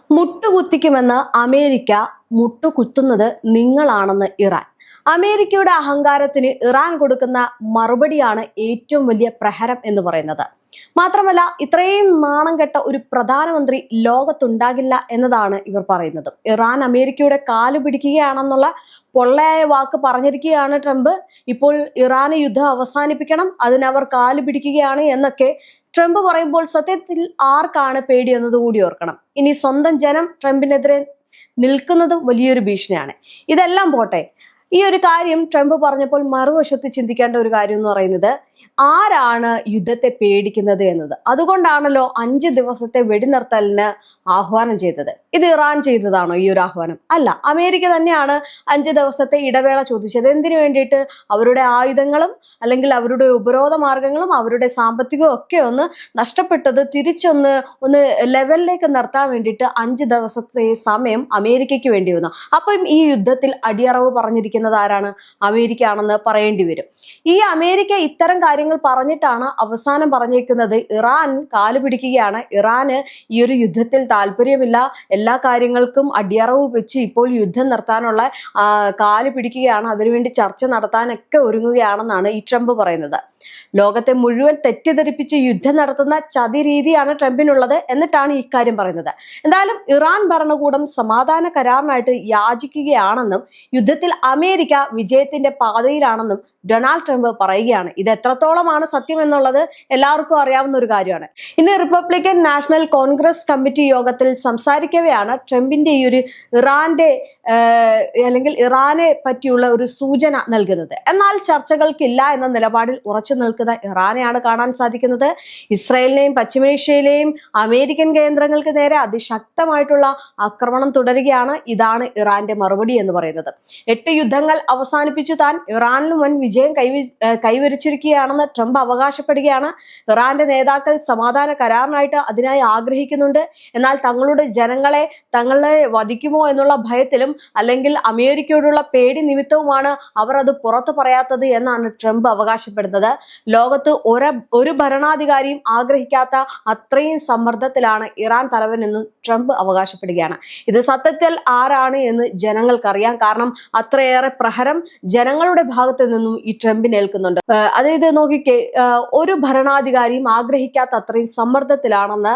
മുട്ടുകുത്തിക്കുമെന്ന് America, മുട്ടുകുത്തുന്നത് നിങ്ങളാണെന്ന് Iran. അമേരിക്കയുടെ അഹങ്കാരത്തിന് Iran കൊടുക്കുന്ന മറുപടിയാണ് ഏറ്റവും വലിയ പ്രഹരം എന്ന് പറയുന്നത്. മാത്രമല്ല, ഇത്രയും നാണം കെട്ട ഒരു പ്രധാനമന്ത്രി ലോകത്തുണ്ടാകില്ല എന്നതാണ് ഇവർ പറയുന്നത്. ഇറാൻ അമേരിക്കയുടെ കാല് പിടിക്കുകയാണെന്നുള്ള പൊള്ളയായ വാക്ക് പറഞ്ഞിരിക്കുകയാണ് ട്രംപ്. ഇപ്പോൾ ഇറാന് യുദ്ധം അവസാനിപ്പിക്കണം, അതിനവർ കാല് പിടിക്കുകയാണ് എന്നൊക്കെ ട്രംപ് പറയുമ്പോൾ സത്യത്തിൽ ആർക്കാണ് പേടി എന്നതുകൂടി ഓർക്കണം. ഇനി സ്വന്തം ജനം ട്രംപിനെതിരെ നിൽക്കുന്നതും വലിയൊരു ഭീഷണിയാണ്. ഇതെല്ലാം പോട്ടെ, ഈ ഒരു കാര്യം ട്രംപ് പറഞ്ഞപ്പോൾ മറുവശത്ത് ചിന്തിക്കേണ്ട ഒരു കാര്യം എന്ന് പറയുന്നത്, ആരാണ് യുദ്ധത്തെ പേടിക്കുന്നത് എന്നത്. അതുകൊണ്ടാണല്ലോ 5 ദിവസത്തെ വെടിനിർത്തലിന് ആഹ്വാനം ചെയ്തത്. ഇത് ഇറാൻ ചെയ്തതാണോ ഈ ഒരു ആഹ്വാനം? അല്ല, അമേരിക്ക തന്നെയാണ് 5 ദിവസത്തെ ഇടവേള ചോദിച്ചത്. എന്തിനു വേണ്ടിയിട്ട്? അവരുടെ ആയുധങ്ങളും അല്ലെങ്കിൽ അവരുടെ ഉപരോധ മാർഗങ്ങളും അവരുടെ സാമ്പത്തികവും ഒക്കെ ഒന്ന് നഷ്ടപ്പെട്ടത് തിരിച്ചൊന്ന് ലെവലിലേക്ക് നിർത്താൻ വേണ്ടിയിട്ട് 5 ദിവസത്തെ സമയം അമേരിക്കയ്ക്ക് വേണ്ടി വന്നു. അപ്പം ഈ യുദ്ധത്തിൽ അടിയറവ് പറഞ്ഞിരിക്കുന്നത് ആരാണ്? അമേരിക്ക ആണെന്ന് പറയേണ്ടി വരും. ഈ അമേരിക്ക ഇത്തരം കാര്യങ്ങൾ പറഞ്ഞിട്ടാണ് അവസാനം പറഞ്ഞേക്കുന്നത് ഇറാൻ കാല് പിടിക്കുകയാണ്, ഇറാന് ഈ ഒരു യുദ്ധത്തിൽ താല്പര്യമില്ല, എല്ലാ കാര്യങ്ങൾക്കും അടിയറവ് വെച്ച് ഇപ്പോൾ യുദ്ധം നിർത്താനുള്ള കാല് പിടിക്കുകയാണ്, അതിനുവേണ്ടി ചർച്ച നടത്താനൊക്കെ ഒരുങ്ങുകയാണെന്നാണ് ഈ ട്രംപ് പറയുന്നത്. ലോകത്തെ മുഴുവൻ തെറ്റിദ്ധരിപ്പിച്ച് യുദ്ധം നടത്തുന്ന ചതി രീതിയാണ് ട്രംപിനുള്ളത് എന്നിട്ടാണ് ഇക്കാര്യം പറയുന്നത്. എന്തായാലും ഇറാൻ ഭരണകൂടം സമാധാന കരാറിനായിട്ട് യാചിക്കുകയാണെന്നും യുദ്ധത്തിൽ അമേരിക്ക വിജയത്തിന്റെ പാതയിലാണെന്നും ഡൊണാൾഡ് ട്രംപ് പറയുകയാണ്. ഇത് എത്രത്തോളമാണ് സത്യം എന്നുള്ളത് എല്ലാവർക്കും അറിയാവുന്ന ഒരു കാര്യമാണ്. ഇന്ന് റിപ്പബ്ലിക്കൻ നാഷണൽ കോൺഗ്രസ് കമ്മിറ്റി യോഗത്തിൽ സംസാരിക്കവെയാണ് ട്രംപിന്റെ ഈ ഒരു അല്ലെങ്കിൽ ഇറാനെ പറ്റിയുള്ള ഒരു സൂചന നൽകുന്നത്. എന്നാൽ ചർച്ചകൾക്കില്ല എന്ന നിലപാടിൽ ഉറച്ചു നിൽക്കുന്ന ഇറാനെയാണ് കാണാൻ സാധിക്കുന്നത്. ഇസ്രായേലിനെയും പശ്ചിമേഷ്യയിലെയും അമേരിക്കൻ കേന്ദ്രങ്ങൾക്ക് നേരെ അതിശക്തമായിട്ടുള്ള ആക്രമണം തുടരുകയാണ്. ഇതാണ് ഇറാന്റെ മറുപടി എന്ന് പറയുന്നത്. 8 യുദ്ധങ്ങൾ അവസാനിപ്പിച്ചു താൻ ഇറാനിൽ വൻ വിജയം കൈവരിച്ചിരിക്കുകയാണെന്ന് ട്രംപ് അവകാശപ്പെടുകയാണ്. ഇറാന്റെ നേതാക്കൾ സമാധാന കരാറിനായിട്ട് അതിനായി ആഗ്രഹിക്കുന്നുണ്ട്. എന്നാൽ തങ്ങളുടെ തങ്ങളെ വധിക്കുമോ എന്നുള്ള ഭയത്തിലും അല്ലെങ്കിൽ അമേരിക്കയോടുള്ള പേടി നിമിത്തവുമാണ് അവർ അത് പുറത്തു പറയാത്തത് എന്നാണ് ട്രംപ് അവകാശപ്പെടുന്നത്. ലോകത്ത് ഒരു ഭരണാധികാരിയും ആഗ്രഹിക്കാത്ത അത്രയും സമ്മർദ്ദത്തിലാണ് ഇറാൻ തലവൻ എന്ന് ട്രംപ് അവകാശപ്പെടുകയാണ്. ഇത് സത്യത്തിൽ ആരാണ് എന്ന് ജനങ്ങൾക്കറിയാം. കാരണം അത്രയേറെ പ്രഹരം ജനങ്ങളുടെ ഭാഗത്ത് നിന്നും ഈ ട്രംപിന് ഏൽക്കുന്നുണ്ട്. അതായത് നോക്കിക്കേ, ഒരു ഭരണാധികാരിയും ആഗ്രഹിക്കാത്ത അത്രയും സമ്മർദ്ദത്തിലാണെന്ന്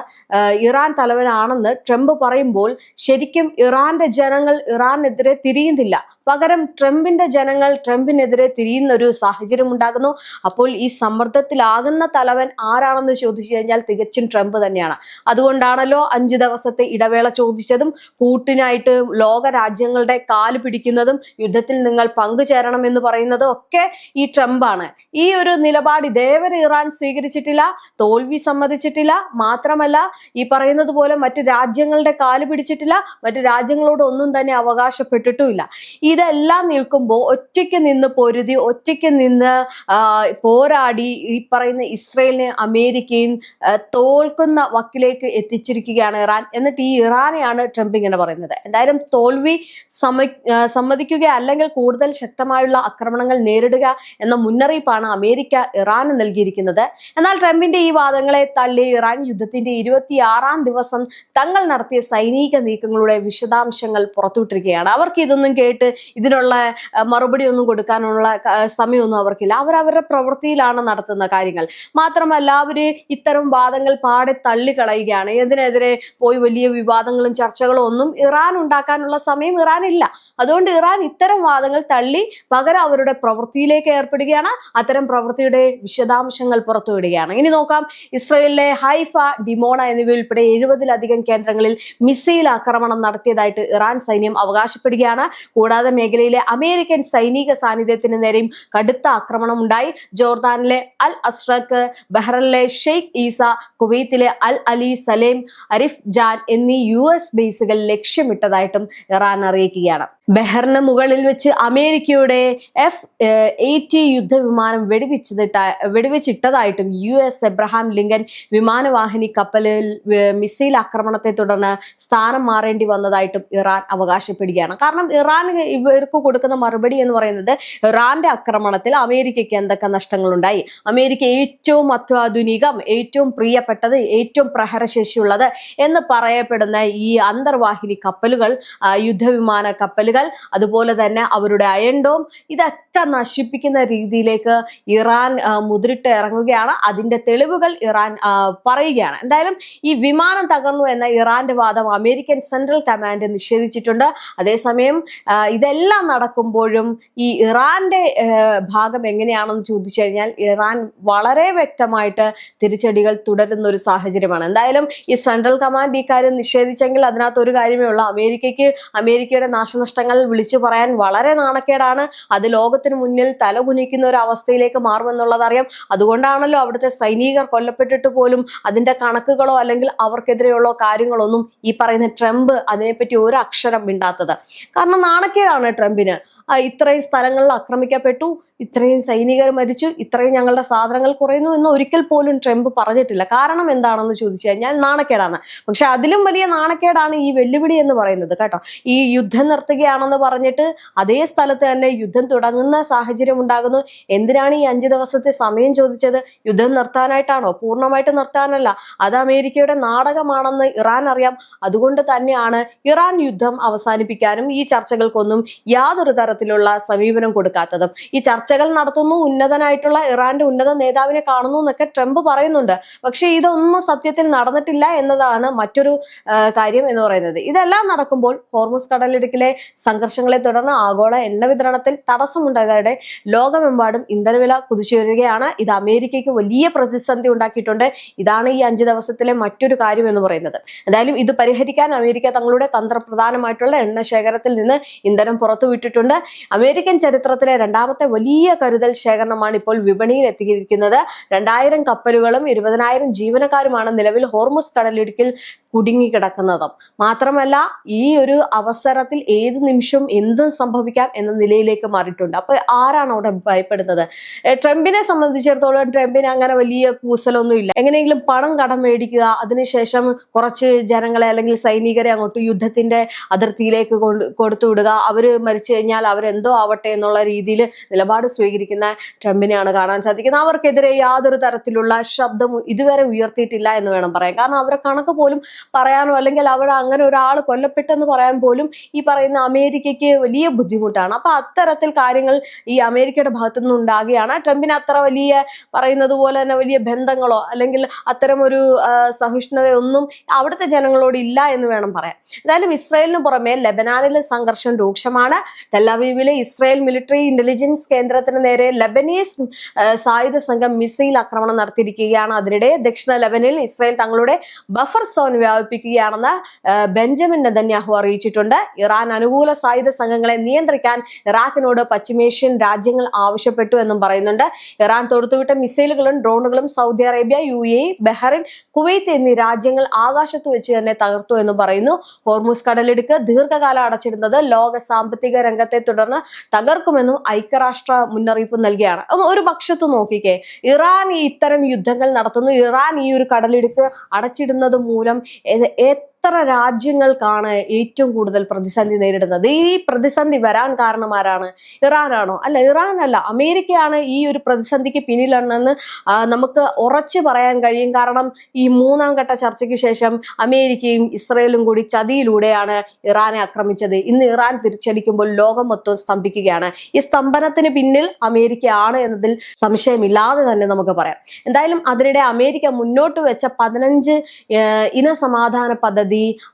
ഇറാൻ തലവനാണെന്ന് ട്രംപ് പറയുമ്പോൾ ശരിക്കും ഇറാന്റെ ജനങ്ങൾ ഇറാനെതിരെ തിരിയുന്നില്ല, പകരം ട്രംപിന്റെ ജനങ്ങൾ ട്രംപിനെതിരെ തിരിയുന്ന ഒരു സാഹചര്യം ഉണ്ടാകുന്നു. അപ്പോൾ ഈ സമ്മർദ്ദത്തിലാകുന്ന തലവൻ ആരാണെന്ന് ചോദിച്ചു കഴിഞ്ഞാൽ തികച്ചും ട്രംപ് തന്നെയാണ്. അതുകൊണ്ടാണല്ലോ 5 ദിവസത്തെ ഇടവേള ചോദിച്ചതും കൂട്ടിനായിട്ട് ലോക രാജ്യങ്ങളുടെ കാല് പിടിക്കുന്നതും യുദ്ധത്തിൽ നിങ്ങൾ പങ്കുചേരണം എന്ന് പറയുന്നതും ഒക്കെ ഈ ട്രംപാണ്. ഈ ഒരു നിലപാട് ഇതേവരെ ഇറാൻ സ്വീകരിച്ചിട്ടില്ല, തോൽവി സമ്മതിച്ചിട്ടില്ല. മാത്രമല്ല, ഈ പറയുന്നത് പോലെ മറ്റു രാജ്യങ്ങളുടെ കാല് പിടിച്ചിട്ടില്ല, മറ്റു രാജ്യങ്ങളോട് ഒന്നും തന്നെ അവകാശപ്പെട്ടിട്ടുമില്ല. ഇതെല്ലാം നിൽക്കുമ്പോൾ ഒറ്റയ്ക്ക് നിന്ന് പൊരുതി, ഒറ്റയ്ക്ക് നിന്ന് പോരാടി ഈ പറയുന്ന ഇസ്രയേലിനെ അമേരിക്കയും തോൽക്കുന്ന വക്കിലേക്ക് എത്തിച്ചിരിക്കുകയാണ് ഇറാൻ. എന്നിട്ട് ഈ ഇറാനെയാണ് ട്രംപ് ഇങ്ങനെ പറയുന്നത്. എന്തായാലും തോൽവി സമ്മതിക്കുക അല്ലെങ്കിൽ കൂടുതൽ ശക്തമായുള്ള ആക്രമണങ്ങൾ നേരിടുക എന്ന മുന്നറിയിപ്പാണ് അമേരിക്ക ഇറാന് നൽകിയിരിക്കുന്നത്. എന്നാൽ ട്രംപിന്റെ ഈ വാദങ്ങളെ തള്ളി ഇറാൻ യുദ്ധത്തിന്റെ 26ാം ദിവസം തങ്ങൾ നടത്തിയ സൈനിക നീക്കങ്ങളുടെ വിശദാംശങ്ങൾ പുറത്തുവിട്ടിരിക്കുകയാണ്. അവർക്ക് ഇതൊന്നും കേട്ട് ഇതിനുള്ള മറുപടി ഒന്നും കൊടുക്കാനുള്ള സമയമൊന്നും അവർക്കില്ല. അവരവരുടെ പ്രവൃത്തിയിലാണ് നടത്തുന്ന കാര്യങ്ങൾ. മാത്രമല്ല, അവര് ഇത്തരം വാദങ്ങൾ പാടെ തള്ളിക്കളയുകയാണ്. ഇതിനെതിരെ പോയി വലിയ വിവാദങ്ങളും ചർച്ചകളും ഒന്നും ഇറാൻ ഉണ്ടാക്കാനുള്ള സമയം ഇറാനില്ല. അതുകൊണ്ട് ഇറാൻ ഇത്തരം വാദങ്ങൾ തള്ളി പകരം അവരുടെ പ്രവൃത്തിയിലേക്ക് ഏർപ്പെടുകയാണ്. അത്തരം പ്രവൃത്തിയുടെ വിശദാംശങ്ങൾ പുറത്തുവിടുകയാണ്. ഇനി നോക്കാം, ഇസ്രയേലിലെ ഹൈഫ, ഡിമോണ എന്നിവയുൾപ്പെടെ 70-ലധികം കേന്ദ്രങ്ങളിൽ മിസൈൽ ആക്രമണം നടത്തിയതായിട്ട് ഇറാൻ സൈന്യം അവകാശപ്പെടുകയാണ്. കൂടാതെ മേഖലയിലെ അമേരിക്കൻ സൈനിക സാന്നിധ്യത്തിന് നേരെയും കടുത്ത ആക്രമണം ഉണ്ടായി. ജോർദാനിലെ അൽ അസ്രഖ്, ബഹ്റൈനിലെ ഷെയ്ഖ് ഈസ, കുവൈത്തിലെ അൽ അലി, സലേം, അരിഫ് ജാൻ എന്നീ US ബേസുകൾ ലക്ഷ്യമിട്ടതായിട്ടും ഇറാൻ അറിയിക്കുകയാണ്. ബഹ്റിന് മുകളിൽ വെച്ച് അമേരിക്കയുടെ F-80 യുദ്ധവിമാനം വെടിവെച്ചത് വെടിവെച്ചിട്ടതായിട്ടും US എബ്രഹാം ലിങ്കൻ വിമാനവാഹിനി കപ്പലിൽ മിസൈൽ ആക്രമണത്തെ തുടർന്ന് സ്ഥാനം മാറേണ്ടി വന്നതായിട്ടും ഇറാൻ അവകാശപ്പെടുകയാണ്. കാരണം ഇറാൻ ഇവർക്ക് കൊടുക്കുന്ന മറുപടി എന്ന് പറയുന്നത് ഇറാന്റെ ആക്രമണത്തിൽ അമേരിക്കയ്ക്ക് എന്തൊക്കെ നഷ്ടങ്ങളുണ്ടായി, അമേരിക്ക ഏറ്റവും അത്യാധുനികം, ഏറ്റവും പ്രിയപ്പെട്ടത്, ഏറ്റവും പ്രഹരശേഷിയുള്ളത് എന്ന് പറയപ്പെടുന്ന ഈ അന്തർവാഹിനി കപ്പലുകൾ, യുദ്ധവിമാന കപ്പലുകൾ, അതുപോലെ തന്നെ അവരുടെ അയൺഡോം, ഇതൊക്കെ നശിപ്പിക്കുന്ന രീതിയിലേക്ക് ഇറാൻ മുതിരിട്ട് ഇറങ്ങുകയാണ്. അതിന്റെ തെളിവുകൾ ഇറാൻ പറയുകയാണ്. എന്തായാലും ഈ വിമാനം തകർന്നു എന്ന ഇറാന്റെ വാദം അമേരിക്കൻ സെൻട്രൽ കമാൻഡ് നിഷേധിച്ചിട്ടുണ്ട്. അതേസമയം ഇതെല്ലാം നടക്കുമ്പോഴും ഈ ഇറാന്റെ ഭാഗം എങ്ങനെയാണെന്ന് ചോദിച്ചു കഴിഞ്ഞാൽ ഇറാൻ വളരെ വ്യക്തമായിട്ട് തിരിച്ചടികൾ തുടരുന്ന ഒരു സാഹചര്യമാണ്. എന്തായാലും ഈ സെൻട്രൽ കമാൻഡ് ഈ കാര്യം നിഷേധിച്ചെങ്കിൽ അതിനകത്ത് ഒരു കാര്യമേ ഉള്ളൂ, അമേരിക്കയുടെ നാശനഷ്ടങ്ങൾ വിളിച്ചു പറയാൻ വളരെ നാണക്കേടാണ്. അത് ലോകത്തിന് മുന്നിൽ തലകുനിക്കുന്ന ഒരു അവസ്ഥയിലേക്ക് മാറുമെന്നുള്ളത് അറിയാം. അതുകൊണ്ടാണല്ലോ അവിടുത്തെ സൈനികർ കൊല്ലപ്പെട്ടിട്ട് പോലും അതിന്റെ കണക്കുകളോ അല്ലെങ്കിൽ അവർക്കെതിരെയുള്ള കാര്യങ്ങളൊന്നും ഈ പറയുന്ന ട്രംപ് അതിനെപ്പറ്റി ഒരു അക്ഷരം മിണ്ടാത്തത്. കാരണം നാണക്കേടാണ് ട്രംപിന്. ഇത്രയും സ്ഥലങ്ങളിൽ ആക്രമിക്കപ്പെട്ടു, ഇത്രയും സൈനികർ മരിച്ചു, ഇത്രയും ഞങ്ങളുടെ സാധനങ്ങൾ കുറയുന്നു എന്ന് ഒരിക്കൽ പോലും ട്രംപ് പറഞ്ഞിട്ടില്ല. കാരണം എന്താണെന്ന് ചോദിച്ചു കഴിഞ്ഞാൽ നാണക്കേടാണ്. പക്ഷെ അതിലും വലിയ നാണക്കേടാണ് ഈ വെല്ലുവിളി എന്ന് പറയുന്നത് കേട്ടോ. ഈ യുദ്ധം നിർത്തുകയാണെന്ന് പറഞ്ഞിട്ട് അതേ സ്ഥലത്ത് തന്നെ യുദ്ധം തുടങ്ങുന്ന സാഹചര്യം ഉണ്ടാകുന്നു. എന്തിനാണ് ഈ 5 ദിവസത്തെ സമയം ചോദിച്ചത്? യുദ്ധം നിർത്താനായിട്ടാണോ? പൂർണ്ണമായിട്ട് നിർത്താനല്ല. അത് അമേരിക്കയുടെ നാടകമാണെന്ന് ഇറാൻ അറിയാം. അതുകൊണ്ട് തന്നെയാണ് ഇറാൻ യുദ്ധം അവസാനിപ്പിക്കാനും ഈ ചർച്ചകൾക്കൊന്നും യാതൊരു തരത്തിലുള്ള സമീപനം കൊടുക്കാത്തതും. ഈ ചർച്ചകൾ നടത്തുന്നു, ഉന്നതനായിട്ടുള്ള ഇറാന്റെ ഉന്നത നേതാവിനെ കാണുന്നു എന്നൊക്കെ ട്രംപ് പറയുന്നുണ്ട്. പക്ഷെ ഇതൊന്നും സത്യത്തിൽ നടന്നിട്ടില്ല എന്നതാണ് മറ്റൊരു കാര്യം എന്ന് പറയുന്നത്. ഇതെല്ലാം നടക്കുമ്പോൾ ഹോർമുസ് കടലിടുക്കിലെ സംഘർഷങ്ങളെ തുടർന്ന് ആഗോള എണ്ണ വിതരണത്തിൽ തടസ്സമുണ്ടായതോടെ ലോകമെമ്പാടും ഇന്ധനവില കുതിച്ചുയരുകയാണ്. ഇത് അമേരിക്കയ്ക്ക് വലിയ പ്രതിസന്ധി ഉണ്ടാക്കിയിട്ടുണ്ട്. ഇതാണ് ഈ 5 ദിവസത്തിലെ മറ്റൊരു കാര്യം എന്ന് പറയുന്നത്. എന്തായാലും ഇത് പരിഹരിക്കാൻ അമേരിക്ക തങ്ങളുടെ തന്ത്രപ്രധാനമായിട്ടുള്ള എണ്ണ ശേഖരത്തിൽ നിന്ന് ഇന്ധനം പുറത്തുവിട്ടിട്ടുണ്ട്. അമേരിക്കൻ ചരിത്രത്തിലെ 2ാമത്തെ വലിയ കരുതൽ ശേഖരണമാണ് ഇപ്പോൾ വിപണിയിൽ എത്തിയിരിക്കുന്നത്. 2000 കപ്പലുകളും 20,000 ജീവനക്കാരുമാണ് നിലവിൽ ഹോർമുസ് കടലിടുക്കിൽ കുടുങ്ങിക്കിടക്കുന്നതും. മാത്രമല്ല ഈ ഒരു അവസരത്തിൽ ഏത് നിമിഷവും എന്തും സംഭവിക്കാം എന്ന നിലയിലേക്ക് മാറിയിട്ടുണ്ട്. അപ്പൊ ആരാണ് അവിടെ ഭയപ്പെടുന്നത്? ട്രംപിനെ സംബന്ധിച്ചിടത്തോളം ട്രംപിന് അങ്ങനെ വലിയ കൂസലൊന്നും ഇല്ല. എങ്ങനെയെങ്കിലും പണം കടം മേടിക്കുക, അതിനുശേഷം കുറച്ച് ജനങ്ങളെ അല്ലെങ്കിൽ സൈനികരെ അങ്ങോട്ട് യുദ്ധത്തിന്റെ അതിർത്തിയിലേക്ക് കൊടുത്തുവിടുക, അവര് മരിച്ചു കഴിഞ്ഞാൽ അവരെന്തോ ആവട്ടെ എന്നുള്ള രീതിയിൽ നിലപാട് സ്വീകരിക്കുന്ന ട്രംപിനെയാണ് കാണാൻ സാധിക്കുന്നത്. അവർക്കെതിരെ യാതൊരു തരത്തിലുള്ള ശബ്ദം ഇതുവരെ ഉയർത്തിയിട്ടില്ല എന്ന് വേണം പറയാൻ. കാരണം അവരെ കണക്ക് പോലും പറയാനോ അല്ലെങ്കിൽ അവിടെ അങ്ങനെ ഒരാൾ കൊല്ലപ്പെട്ടെന്ന് പറയാൻ പോലും ഈ പറയുന്ന അമേരിക്കയ്ക്ക് വലിയ ബുദ്ധിമുട്ടാണ്. അപ്പൊ അത്തരത്തിൽ കാര്യങ്ങൾ ഈ അമേരിക്കയുടെ ഭാഗത്തുനിന്ന് ഉണ്ടാകുകയാണ്. ട്രംപിന് അത്ര വലിയ പറയുന്നത് പോലെ തന്നെ വലിയ ബന്ധങ്ങളോ അല്ലെങ്കിൽ അത്തരം ഒരു സഹിഷ്ണുതയൊന്നും അവിടുത്തെ ജനങ്ങളോട് ഇല്ല എന്ന് വേണം പറയാൻ. എന്തായാലും ഇസ്രായേലിന് പുറമെ ലെബനാനിലെ സംഘർഷം രൂക്ഷമാണ്. ടെലവീവിലെ ഇസ്രായേൽ മിലിറ്ററി ഇന്റലിജൻസ് കേന്ദ്രത്തിന് നേരെ ലെബനീസ് സായുധ സംഘം മിസൈൽ ആക്രമണം നടത്തിയിരിക്കുകയാണ്. അതിനിടെ ദക്ഷിണ ലെബനിൽ ഇസ്രായേൽ തങ്ങളുടെ ബഫർ സോൺ വ്യാപിപ്പിക്കുകയാണെന്ന് ബെഞ്ചമിൻ നെതന്യാഹു അറിയിച്ചിട്ടുണ്ട്. ഇറാൻ അനുകൂല സായുധ സംഘങ്ങളെ നിയന്ത്രിക്കാൻ ഇറാഖിനോട് പശ്ചിമേഷ്യൻ രാജ്യങ്ങൾ ആവശ്യപ്പെട്ടു എന്നും പറയുന്നുണ്ട്. ഇറാൻ തൊടുത്തുവിട്ട മിസൈലുകളും ഡ്രോണുകളും Saudi Arabia, UAE, Bahrain, Kuwait എന്നീ രാജ്യങ്ങൾ ആകാശത്ത് വെച്ച് തന്നെ തകർത്തു എന്ന് പറയുന്നു. ഹോർമുസ് കടലിടുക്ക് ദീർഘകാലം അടച്ചിടുന്നത് ലോക സാമ്പത്തിക രംഗത്തെ തുടർന്ന് തകർക്കുമെന്നും ഐക്യരാഷ്ട്ര മുന്നറിയിപ്പ് നൽകിയാണ്. ഒരു പക്ഷത്ത് നോക്കിക്കേ, ഇറാൻ ഇത്തരം യുദ്ധങ്ങൾ നടത്തുന്നു. ഇറാൻ ഈ ഒരു കടലിടുക്ക് അടച്ചിടുന്നത് മൂലം എത്ര രാജ്യങ്ങൾക്കാണ് ഏറ്റവും കൂടുതൽ പ്രതിസന്ധി നേരിടുന്നത്? ഈ പ്രതിസന്ധി വരാൻ കാരണം ആരാണ്? ഇറാനാണോ? അല്ല, ഇറാനല്ല, അമേരിക്കയാണ് ഈ ഒരു പ്രതിസന്ധിക്ക് പിന്നിലാണെന്ന് നമുക്ക് ഉറച്ചു പറയാൻ കഴിയും. കാരണം ഈ 3ാം ഘട്ട ചർച്ചയ്ക്ക് ശേഷം അമേരിക്കയും ഇസ്രയേലും കൂടി ചതിയിലൂടെയാണ് ഇറാനെ ആക്രമിച്ചത്. ഇന്ന് ഇറാൻ തിരിച്ചടിക്കുമ്പോൾ ലോകം മൊത്തം സ്തംഭിക്കുകയാണ്. ഈ സ്തംഭനത്തിന് പിന്നിൽ അമേരിക്കയാണ് എന്നതിൽ സംശയമില്ലാതെ തന്നെ നമുക്ക് പറയാം. എന്തായാലും അതിനിടെ അമേരിക്ക മുന്നോട്ട് വെച്ച 15 ഇന സമാധാന പദ്ധതി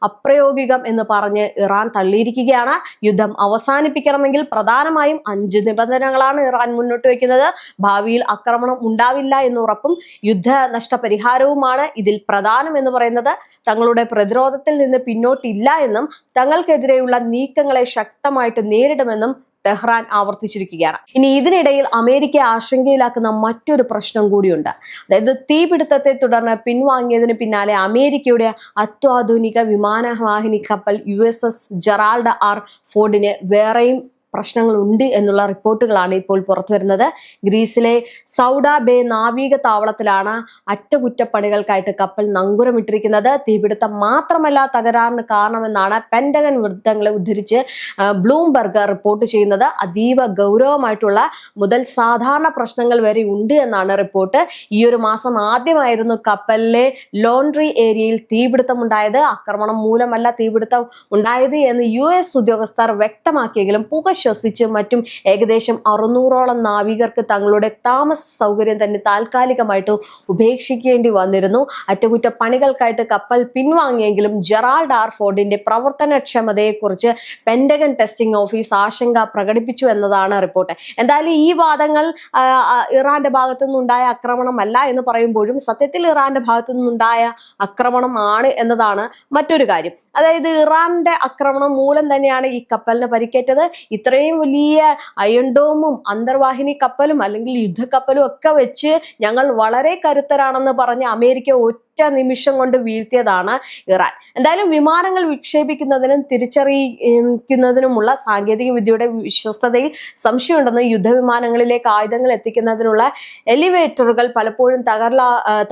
അപ്രായോഗികം എന്ന് പറഞ്ഞ് ഇറാൻ തള്ളിയിരിക്കുകയാണ്. യുദ്ധം അവസാനിപ്പിക്കണമെങ്കിൽ പ്രധാനമായും 5 നിബന്ധനകളാണ് ഇറാൻ മുന്നോട്ട് വെക്കുന്നത്. ഭാവിയിൽ ആക്രമണം ഉണ്ടാവില്ല എന്ന ഉറപ്പും യുദ്ധ നഷ്ടപരിഹാരവുമാണ് ഇതിൽ പ്രധാനം എന്ന് പറയുന്നത്. തങ്ങളുടെ പ്രതിരോധത്തിൽ നിന്ന് പിന്നോട്ടില്ല എന്നും തങ്ങൾക്കെതിരെയുള്ള നീക്കങ്ങളെ ശക്തമായിട്ട് നേരിടുമെന്നും ടെഹ്റാൻ ആവർത്തിച്ചിരിക്കുകയാണ്. ഇനി ഇതിനിടയിൽ അമേരിക്ക ആശങ്കയിലാക്കുന്ന മറ്റൊരു പ്രശ്നം കൂടിയുണ്ട്. അതായത് തീപിടുത്തത്തെ തുടർന്ന് പിൻവാങ്ങിയതിന് പിന്നാലെ അമേരിക്കയുടെ അത്യാധുനിക വിമാനവാഹിനി കപ്പൽ USS ജെറാൾഡ് R. ഫോർഡിന് വേറെയും പ്രശ്നങ്ങൾ ഉണ്ട് എന്നുള്ള റിപ്പോർട്ടുകളാണ് ഇപ്പോൾ പുറത്തു വരുന്നത്. ഗ്രീസിലെ സൗഡ ബേ നാവിക താവളത്തിലാണ് അറ്റകുറ്റപ്പണികൾക്കായിട്ട് കപ്പൽ നങ്കൂരമിട്ടിരിക്കുന്നത്. തീപിടുത്തം മാത്രമല്ല തകരാറിന് കാരണമെന്നാണ് പെന്റഗൺ വൃത്തങ്ങളെ ഉദ്ധരിച്ച് ബ്ലൂംബർഗ് റിപ്പോർട്ട് ചെയ്യുന്നത്. അതീവ ഗൗരവമായിട്ടുള്ള മുതൽ സാധാരണ പ്രശ്നങ്ങൾ വരെ ഉണ്ട് എന്നാണ് റിപ്പോർട്ട്. ഈ ഒരു മാസം ആദ്യമായിരുന്നു കപ്പലിലെ ലോണ്ട്രി ഏരിയയിൽ തീപിടുത്തമുണ്ടായത്. ആക്രമണം മൂലമല്ല തീപിടുത്തം ഉണ്ടായത് എന്ന് US ഉദ്യോഗസ്ഥർ വ്യക്തമാക്കിയെങ്കിലും പുക ശ്വസിച്ച് മറ്റും ഏകദേശം 600ഓളം നാവികർക്ക് തങ്ങളുടെ താമസ സൗകര്യം തന്നെ താൽക്കാലികമായിട്ട് ഉപേക്ഷിക്കേണ്ടി വന്നിരുന്നു. അറ്റകുറ്റപ്പണികൾക്കായിട്ട് കപ്പൽ പിൻവാങ്ങിയെങ്കിലും ജെറാൾഡ് ആർ ഫോർഡിന്റെ പ്രവർത്തനക്ഷമതയെക്കുറിച്ച് പെന്റഗൺ ടെസ്റ്റിംഗ് ഓഫീസ് ആശങ്ക പ്രകടിപ്പിച്ചു എന്നതാണ് റിപ്പോർട്ട്. എന്തായാലും ഈ വാദങ്ങൾ ഇറാന്റെ ഭാഗത്തു നിന്നുണ്ടായ ആക്രമണമല്ല എന്ന് പറയുമ്പോഴും സത്യത്തിൽ ഇറാന്റെ ഭാഗത്തു നിന്നുണ്ടായ ആക്രമണമാണ് എന്നതാണ് മറ്റൊരു കാര്യം. അതായത് ഇറാന്റെ ആക്രമണം മൂലം തന്നെയാണ് ഈ കപ്പലിന് പരിക്കേറ്റത്. ഇത്രയും വലിയ അയൺഡോമും അന്തർവാഹിനി കപ്പലും അല്ലെങ്കിൽ യുദ്ധക്കപ്പലും ഒക്കെ വെച്ച് ഞങ്ങൾ വളരെ കരുത്തരാണെന്ന് പറഞ്ഞ് അമേരിക്ക ഒറ്റ നിമിഷം കൊണ്ട് വീഴ്ത്തിയതാണ് ഇറാൻ. എന്തായാലും വിമാനങ്ങൾ വിക്ഷേപിക്കുന്നതിനും തിരിച്ചറിയിക്കുന്നതിനുമുള്ള സാങ്കേതിക വിദ്യയുടെ വിശ്വസ്തതയിൽ സംശയമുണ്ടെന്ന് യുദ്ധവിമാനങ്ങളിലേക്ക് ആയുധങ്ങൾ എത്തിക്കുന്നതിനുള്ള എലിവേറ്ററുകൾ പലപ്പോഴും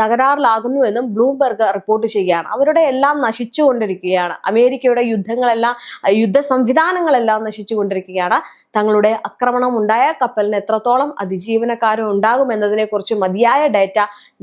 തകരാറിലാകുന്നുവെന്നും ബ്ലൂംബർഗ് റിപ്പോർട്ട് ചെയ്യുകയാണ്. അവരുടെ എല്ലാം നശിച്ചുകൊണ്ടിരിക്കുകയാണ്. അമേരിക്കയുടെ യുദ്ധ സംവിധാനങ്ങളെല്ലാം നശിച്ചുകൊണ്ടിരിക്കുകയാണ്. തങ്ങളുടെ ആക്രമണം ഉണ്ടായ കപ്പലിന് എത്രത്തോളം അതിജീവനക്കാരും ഉണ്ടാകും എന്നതിനെ കുറിച്ച് മതിയായ ഡേറ്റ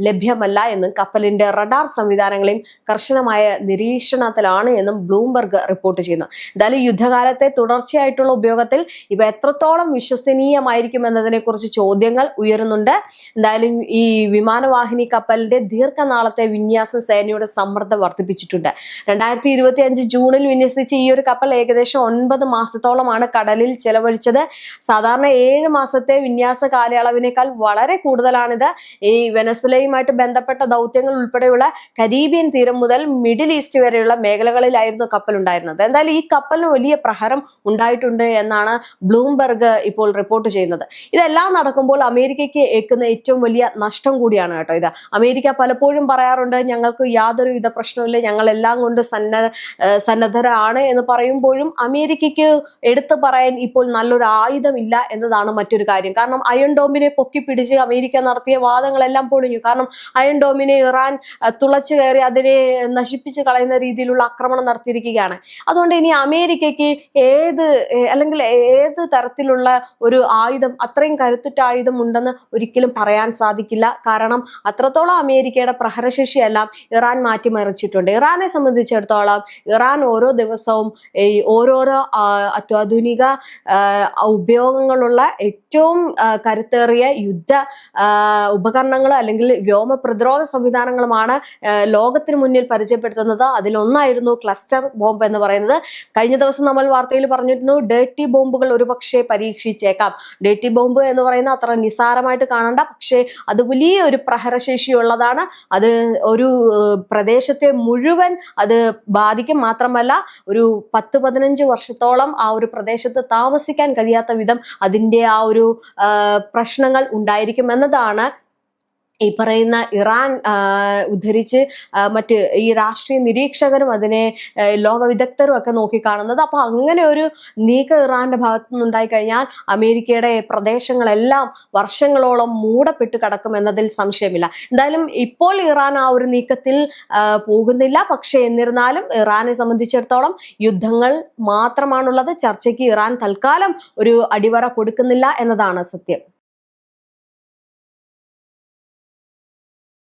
ലഭ്യമല്ല എന്നും കപ്പലിന്റെ റഡാർ സംവിധാനങ്ങളെയും കർശനമായ നിരീക്ഷണത്തിലാണ് എന്നും ബ്ലൂംബർഗ് റിപ്പോർട്ട് ചെയ്യുന്നു. എന്തായാലും യുദ്ധകാലത്തെ തുടർച്ചയായിട്ടുള്ള ഉപയോഗത്തിൽ ഇവ എത്രത്തോളം വിശ്വസനീയമായിരിക്കും എന്നതിനെ കുറിച്ച് ചോദ്യങ്ങൾ ഉയരുന്നുണ്ട്. എന്തായാലും ഈ വിമാനവാഹിനി കപ്പലിന്റെ ദീർഘനാളത്തെ വിന്യാസം സേനയുടെ സമ്മർദ്ദം വർദ്ധിപ്പിച്ചിട്ടുണ്ട്. 2025 ജൂണിൽ വിന്യസിച്ച ഈ ഒരു കപ്പൽ ഏകദേശം 9 മാസത്തോളമാണ് കടലിൽ ചെലവഴിച്ചത്. സാധാരണ 7 മാസത്തെ വിന്യാസ കാലയളവിനേക്കാൾ വളരെ കൂടുതലാണിത്. ഈ വെനസ്വലയുമായിട്ട് ബന്ധപ്പെട്ട ദൗത്യങ്ങൾ ഉൾപ്പെടെയുള്ള കരീബിയൻ തീരം മുതൽ മിഡിൽ ഈസ്റ്റ് വരെയുള്ള മേഖലകളിലായിരുന്നു കപ്പൽ ഉണ്ടായിരുന്നത്. എന്തായാലും ഈ കപ്പലിന് വലിയ പ്രഹരം ഉണ്ടായിട്ടുണ്ട് എന്നാണ് ബ്ലൂംബർഗ് ഇപ്പോൾ റിപ്പോർട്ട് ചെയ്യുന്നത്. ഇതെല്ലാം നടക്കുമ്പോൾ അമേരിക്കയ്ക്ക് ഏൽക്കുന്ന ഏറ്റവും വലിയ നഷ്ടം കൂടിയാണ് കേട്ടോ ഇത്. അമേരിക്ക പലപ്പോഴും പറയാറുണ്ട് ഞങ്ങൾക്ക് യാതൊരു വിധ പ്രശ്നമില്ല, ഞങ്ങൾ എല്ലാം കൊണ്ട് സന്നദ്ധരാണ് എന്ന് പറയുമ്പോഴും അമേരിക്കയ്ക്ക് എടുത്തു പറയാൻ ഇപ്പോൾ നല്ലൊരു ആയുധമില്ല എന്നതാണ് മറ്റൊരു കാര്യം. കാരണം അയൺ ഡോമിനെ പൊക്കി പിടിച്ച് അമേരിക്ക നടത്തിയ വാദങ്ങളെല്ലാം പൊളിഞ്ഞു. കാരണം അയൺ ഡോമിനെ ഇറാൻ തുളച്ചു കയറി അതിനെ നശിപ്പിച്ച് കളയുന്ന രീതിയിലുള്ള ആക്രമണം നടത്തിയിരിക്കുകയാണ്. അതുകൊണ്ട് ഇനി അമേരിക്കയ്ക്ക് ഏത് തരത്തിലുള്ള ഒരു ആയുധം, അത്രയും കരുത്തുറ്റ ആയുധം ഉണ്ടെന്ന് ഒരിക്കലും പറയാൻ സാധിക്കില്ല. കാരണം അത്രത്തോളം അമേരിക്കയുടെ പ്രഹരശേഷിയെല്ലാം ഇറാൻ മാറ്റിമറിച്ചിട്ടുണ്ട്. ഇറാനെ സംബന്ധിച്ചിടത്തോളം ഇറാൻ ഓരോ ദിവസവും ഓരോരോ അത്യാധുനിക ഉപയോഗങ്ങളുള്ള ഏറ്റവും കരുത്തേറിയ യുദ്ധ ഉപകരണങ്ങൾ അല്ലെങ്കിൽ വ്യോമ പ്രതിരോധ സംവിധാനങ്ങളുമാണ് ലോകത്തിന് മുന്നിൽ പരിചയപ്പെടുത്തുന്നത്. അതിലൊന്നായിരുന്നു ക്ലസ്റ്റർ ബോംബ് എന്ന് പറയുന്നത്. കഴിഞ്ഞ ദിവസം നമ്മൾ വാർത്തയിൽ പറഞ്ഞിരുന്നു ഡേർട്ടി ബോംബുകൾ ഒരുപക്ഷെ പരീക്ഷിച്ചേക്കാം. ഡേർട്ടി ബോംബ് എന്ന് പറയുന്ന അത്ര നിസ്സാരമായിട്ട് കാണണ്ട, പക്ഷേ അത് വലിയ ഒരു പ്രഹരശേഷിയുള്ളതാണ്. അത് ഒരു പ്രദേശത്തെ മുഴുവൻ അത് ബാധിക്കും. മാത്രമല്ല ഒരു 10-15 വർഷത്തോളം ആ ഒരു പ്രദേശത്ത് താമസിക്കാൻ കഴിയാത്ത വിധം അതിൻ്റെ ആ ഒരു പ്രശ്നങ്ങൾ ഉണ്ടായിരിക്കും എന്നതാണ് ഈ പറയുന്ന ഇറാൻ ഉദ്ധരിച്ച് മറ്റ് ഈ രാഷ്ട്രീയ നിരീക്ഷകരും അതിനെ ലോക വിദഗ്ധരും ഒക്കെ നോക്കിക്കാണുന്നത്. അപ്പൊ അങ്ങനെ ഒരു നീക്കം ഇറാന്റെ ഭാഗത്തു നിന്നുണ്ടായി കഴിഞ്ഞാൽ അമേരിക്കയുടെ പ്രദേശങ്ങളെല്ലാം വർഷങ്ങളോളം മൂടപ്പെട്ട് കിടക്കും എന്നതിൽ സംശയമില്ല. എന്തായാലും ഇപ്പോൾ ഇറാൻ ആ ഒരു നീക്കത്തിൽ പോകുന്നില്ല. പക്ഷെ എന്നിരുന്നാലും ഇറാനെ സംബന്ധിച്ചിടത്തോളം യുദ്ധങ്ങൾ മാത്രമാണുള്ളത്. ചർച്ചയ്ക്ക് ഇറാൻ തൽക്കാലം ഒരു അടിവര കൊടുക്കുന്നില്ല എന്നതാണ് സത്യം.